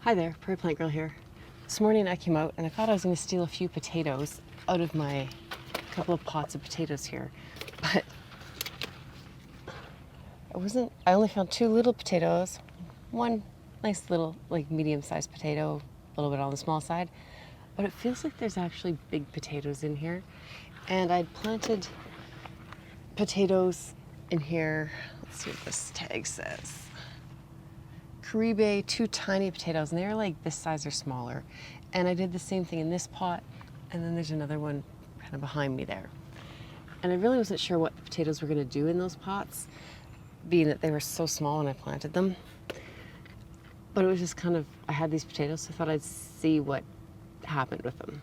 Hi there, Prairie Plant Girl here. This morning I came out and I thought I was going to steal a few potatoes out of my couple of pots of potatoes here, but I only found two little potatoes, one nice little like medium-sized potato, a little bit on the small side, but it feels like there's actually big potatoes in here. And I'd planted potatoes in here. Let's see what this tag says. Caribe, two tiny potatoes, and they're like this size or smaller. And I did the same thing in this pot, and then there's another one kind of behind me there. And I really wasn't sure what the potatoes were going to do in those pots, being that they were so small when I planted them. But it was just kind of, I had these potatoes, so I thought I'd see what happened with them.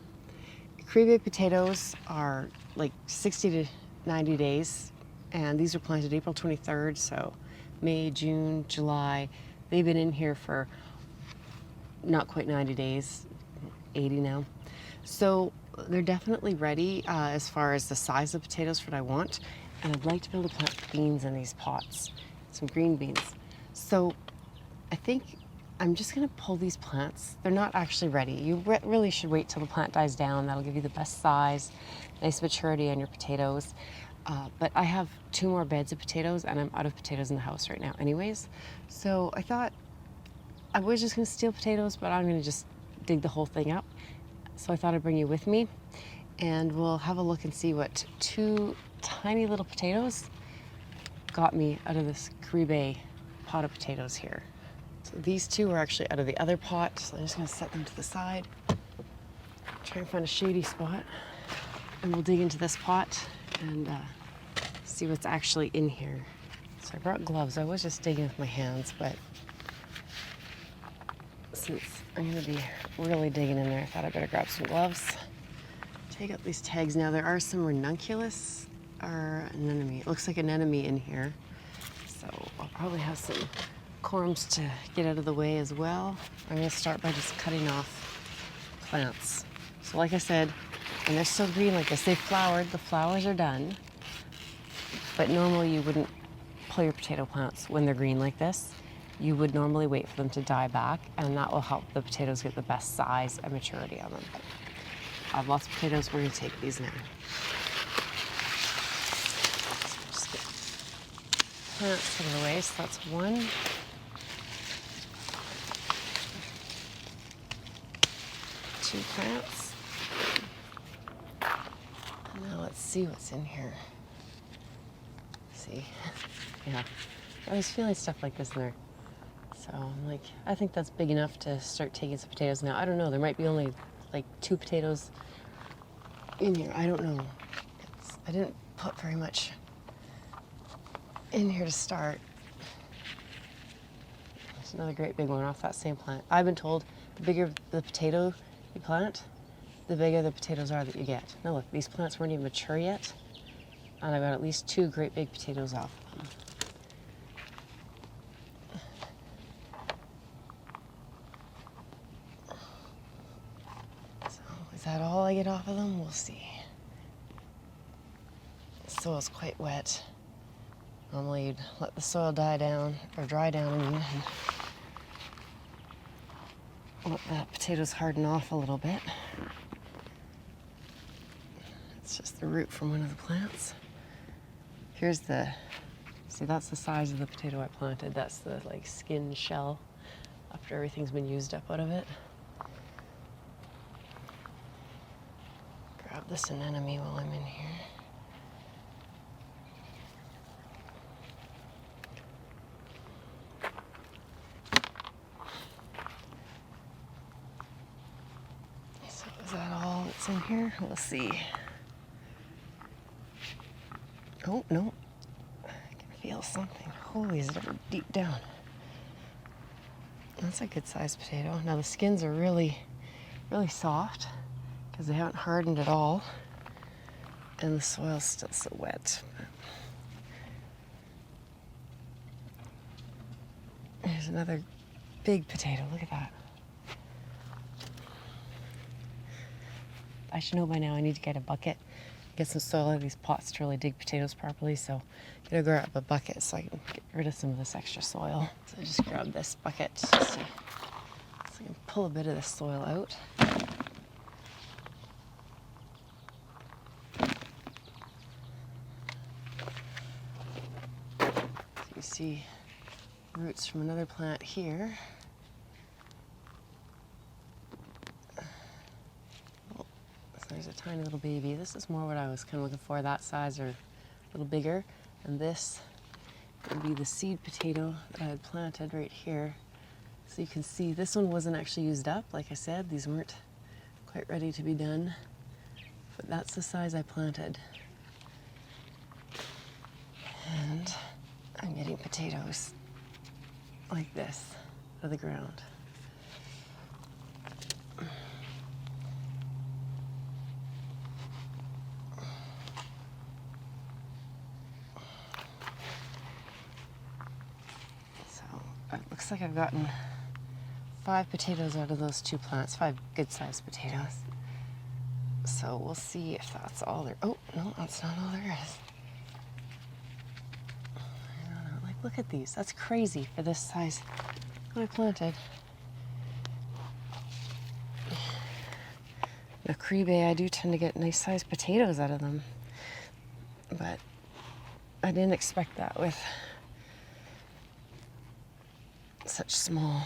Caribe potatoes are like 60 to 90 days, and these were planted April 23rd, so May, June, July. They've been in here for not quite 90 days, 80 now. So they're definitely ready as far as the size of potatoes for what I want. And I'd like to be able to plant beans in these pots, some green beans. So I think I'm just gonna pull these plants. They're not actually ready. You really should wait till the plant dies down. That'll give you the best size, nice maturity on your potatoes. But I have two more beds of potatoes and I'm out of potatoes in the house right now anyways. So I thought I was just gonna steal potatoes, but I'm gonna just dig the whole thing up. So I thought I'd bring you with me and we'll have a look and see what two tiny little potatoes got me out of this Caribe pot of potatoes here. So these two are actually out of the other pot, so I'm just gonna set them to the side. Try and find a shady spot. And we'll dig into this pot and see what's actually in here. So I brought gloves. I was just digging with my hands, but since I'm gonna be really digging in there, I thought I better grab some gloves. Take out these tags now. There are some ranunculus or anemone. It looks like anemone in here. So I'll probably have some corms to get out of the way as well. I'm gonna start by just cutting off plants. So like I said, and they're still green like this. They've flowered, the flowers are done. But normally you wouldn't pull your potato plants when they're green like this. You would normally wait for them to die back, and that will help the potatoes get the best size and maturity on them. I have lots of potatoes, we're gonna take these now. Just get plants out of the way, so that's one. Two plants. Now let's see what's in here. See, yeah, I was feeling stuff like this in there. So I'm like, I think that's big enough to start taking some potatoes now. I don't know, there might be only like two potatoes in here. I don't know. I didn't put very much in here to start. There's another great big one off that same plant. I've been told the bigger the potato you plant, the bigger the potatoes are that you get. Now look, these plants weren't even mature yet, and I got at least two great big potatoes off of them. So is that all I get off of them? We'll see. The soil's quite wet. Normally you'd let the soil die down, or dry down, and let the potatoes harden off a little bit. It's just the root from one of the plants. Here's see, that's the size of the potato I planted. That's the like skin shell after everything's been used up out of it. Grab this anemone while I'm in here. So is that all that's in here? We'll see. Oh, no. I can feel something. Holy, is it ever deep down? That's a good sized potato. Now the skins are really, really soft because they haven't hardened at all. And the soil's still so wet. There's another big potato. Look at that. I should know by now I need to get a bucket, get some soil out of these pots to really dig potatoes properly, so I'm gonna grab a bucket so I can get rid of some of this extra soil. So I just grabbed this bucket just to, so I can pull a bit of the soil out. So you see roots from another plant here. Oh, so there's a tiny little baby. This is more what I was kind of looking for, that size or a little bigger. And this would be the seed potato that I had planted right here. So you can see this one wasn't actually used up. Like I said, these weren't quite ready to be done, but that's the size I planted. And I'm getting potatoes like this out of the ground. So it looks like I've gotten 5 potatoes out of those 2 plants, 5 good-sized potatoes. So we'll see if that's all there. Oh, no, that's not all there is. I don't know, like, look at these. That's crazy for this size what I planted. The Caribe, I do tend to get nice-sized potatoes out of them, but I didn't expect that with such small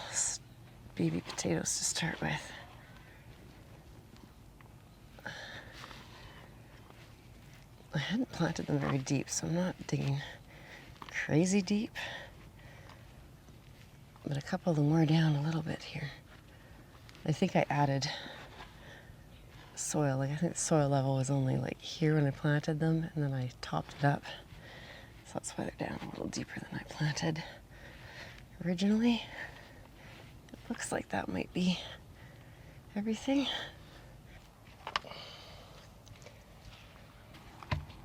baby potatoes to start with. I hadn't planted them very deep, so I'm not digging crazy deep, but a couple of them were down a little bit here. I think I added soil. Like, I think the soil level was only like here when I planted them, and then I topped it up. So that's why they're down a little deeper than I planted originally. It looks like that might be everything.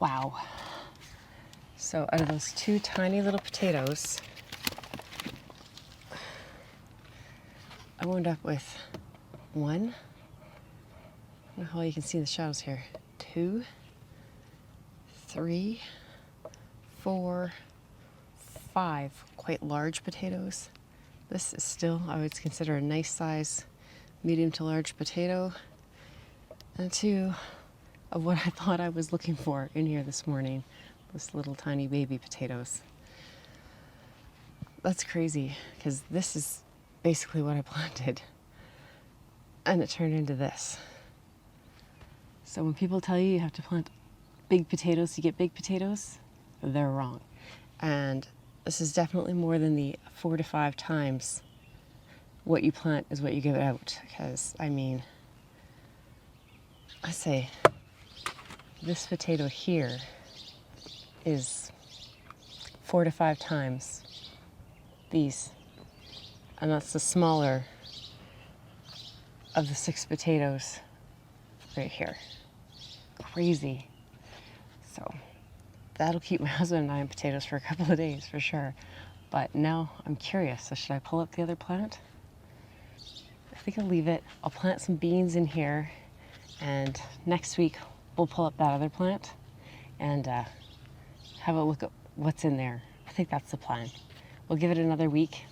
Wow. So out of those 2 tiny little potatoes, I wound up with 1. I don't know how you can see the shadows here. 2, 3, 4, 5 quite large potatoes. This is still, I would consider, a nice size medium to large potato. And 2 of what I thought I was looking for in here this morning, this little tiny baby potatoes. That's crazy, because this is basically what I planted, and it turned into this. So when people tell you you have to plant big potatoes to get big potatoes, they're wrong. And this is definitely more than the 4 to 5 times what you plant is what you give out. Because, I mean, I say this potato here is 4 to 5 times these. And that's the smaller of the 6 potatoes right here. Crazy. So that'll keep my husband and I on potatoes for a couple of days for sure. But now I'm curious, so should I pull up the other plant? I think I'll leave it. I'll plant some beans in here, and next week we'll pull up that other plant and have a look at what's in there. I think that's the plan. We'll give it another week.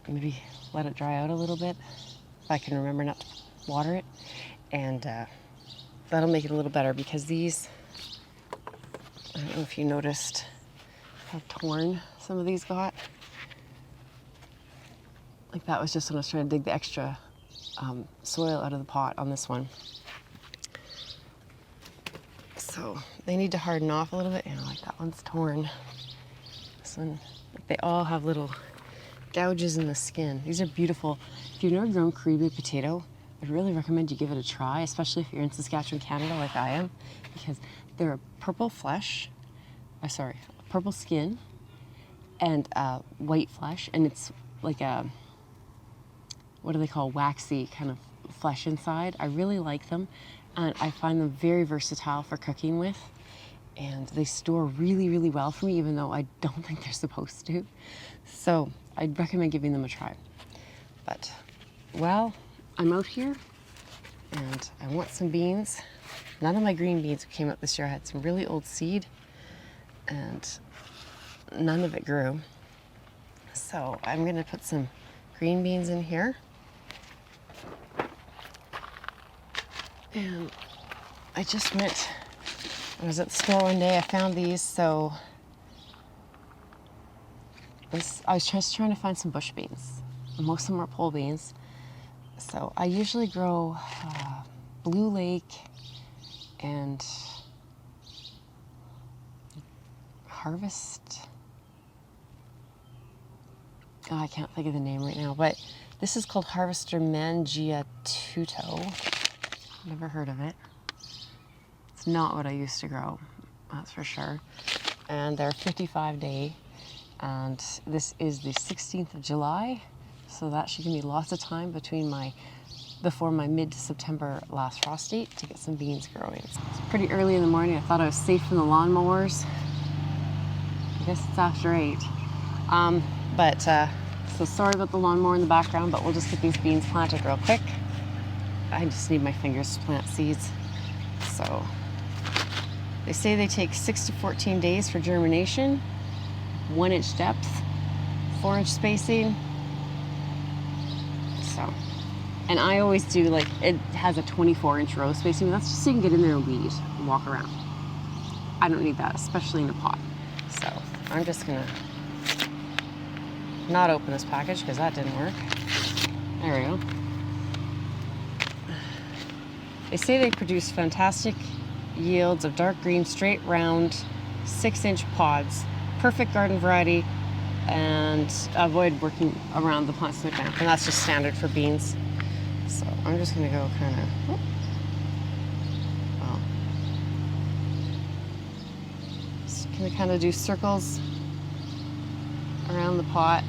Maybe let it dry out a little bit, if I can remember not to water it, and that'll make it a little better, because these, I don't know if you noticed how torn some of these got. Like, that was just when I was trying to dig the extra soil out of the pot on this one. So they need to harden off a little bit. You know, like that one's torn. This one, like, they all have little gouges in the skin. These are beautiful. If you've never grown Caribe potato, I'd really recommend you give it a try, especially if you're in Saskatchewan, Canada, like I am, because they're a purple flesh, purple skin, and white flesh, and it's like a, what do they call, waxy kind of flesh inside. I really like them, and I find them very versatile for cooking with, and they store really, really well for me, even though I don't think they're supposed to. So I'd recommend giving them a try. But, well, I'm out here, and I want some beans. None of my green beans came up this year. I had some really old seed, and none of it grew. So I'm gonna put some green beans in here. And I was at the store one day, I found these, so I was just trying to find some bush beans. Most of them are pole beans. So I usually grow Blue Lake and Harvest. Oh, I can't think of the name right now, but this is called Harvester Mangiatuto. Never heard of it. It's not what I used to grow, that's for sure. And they're 55-day, and this is the 16th of July, so that should give me lots of time before my mid-September last frost date to get some beans growing. It's pretty early in the morning. I thought I was safe from the lawnmowers. I guess it's after 8. So sorry about the lawnmower in the background, but we'll just get these beans planted real quick. I just need my fingers to plant seeds. So they say they take 6 to 14 days for germination, 1-inch depth, 4-inch spacing. So, and I always do, like, it has a 24-inch row spacing, but that's just so you can get in there and weed and walk around. I don't need that, especially in a pot. So I'm just gonna not open this package because that didn't work. There we go. They say they produce fantastic yields of dark green, straight, round, 6-inch pods. Perfect garden variety, and avoid working around the plants in the damp. And that's just standard for beans. So I'm just gonna go kind of, just gonna kind of do circles around the pot.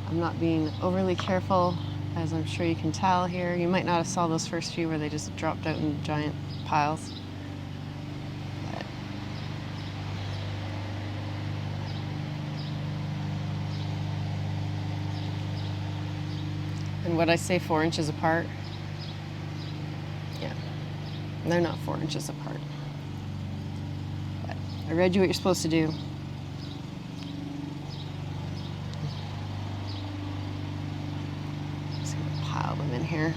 I'm not being overly careful, as I'm sure you can tell here. You might not have saw those first few where they just dropped out in giant piles. But and what I say, 4 inches apart? Yeah, they're not 4 inches apart. But I read you what you're supposed to do. Them in here.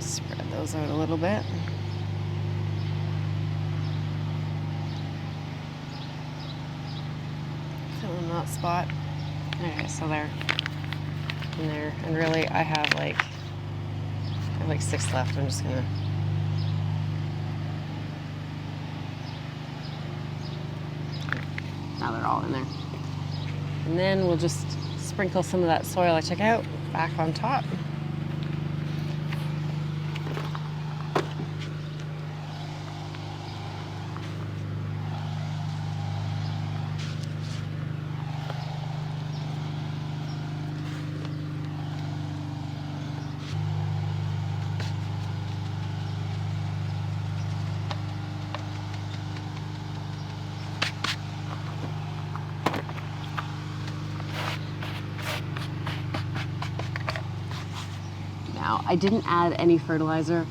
Spread those out a little bit. Fill in that spot. Okay, so they're in there, and really I have like 6 left. I'm just gonna now they're all in there. And then we'll just sprinkle some of that soil I took out back on top. Now, I didn't add any fertilizer.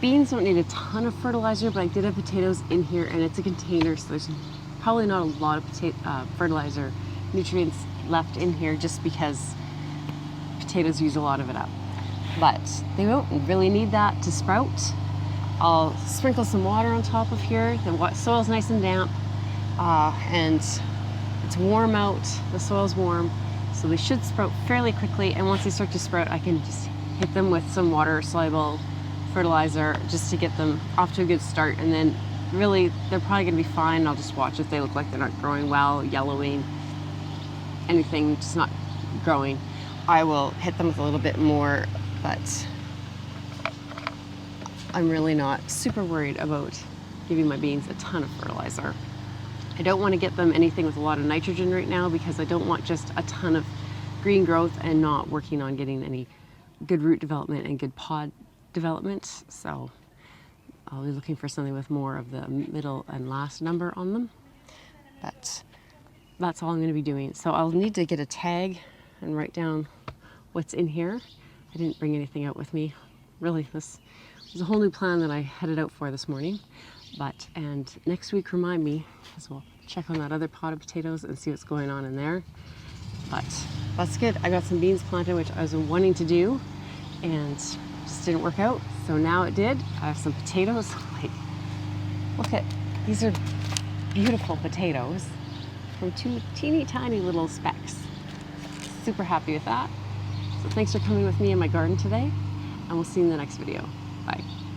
Beans don't need a ton of fertilizer, but I did have potatoes in here, and it's a container, so there's probably not a lot of fertilizer nutrients left in here just because potatoes use a lot of it up. But they won't really need that to sprout. I'll sprinkle some water on top of here. The soil's nice and damp, and it's warm out. The soil's warm, so they should sprout fairly quickly. And once they start to sprout, I can just hit them with some water-soluble fertilizer just to get them off to a good start. And then really, they're probably gonna be fine. I'll just watch if they look like they're not growing well, yellowing, anything just not growing. I will hit them with a little bit more, but I'm really not super worried about giving my beans a ton of fertilizer. I don't want to get them anything with a lot of nitrogen right now because I don't want just a ton of green growth and not working on getting any good root development and good pod development. So I'll be looking for something with more of the middle and last number on them. But that's all I'm going to be doing. So I'll need to get a tag and write down what's in here. I didn't bring anything out with me. Really, this was a whole new plan that I headed out for this morning. And next week, remind me, as we'll check on that other pot of potatoes and see what's going on in there. But that's good. I got some beans planted, which I was wanting to do, and just didn't work out. So now it did. I have some potatoes. Like, look at, these are beautiful potatoes from two teeny tiny little specks. Super happy with that. So thanks for coming with me in my garden today, and we'll see you in the next video. Bye.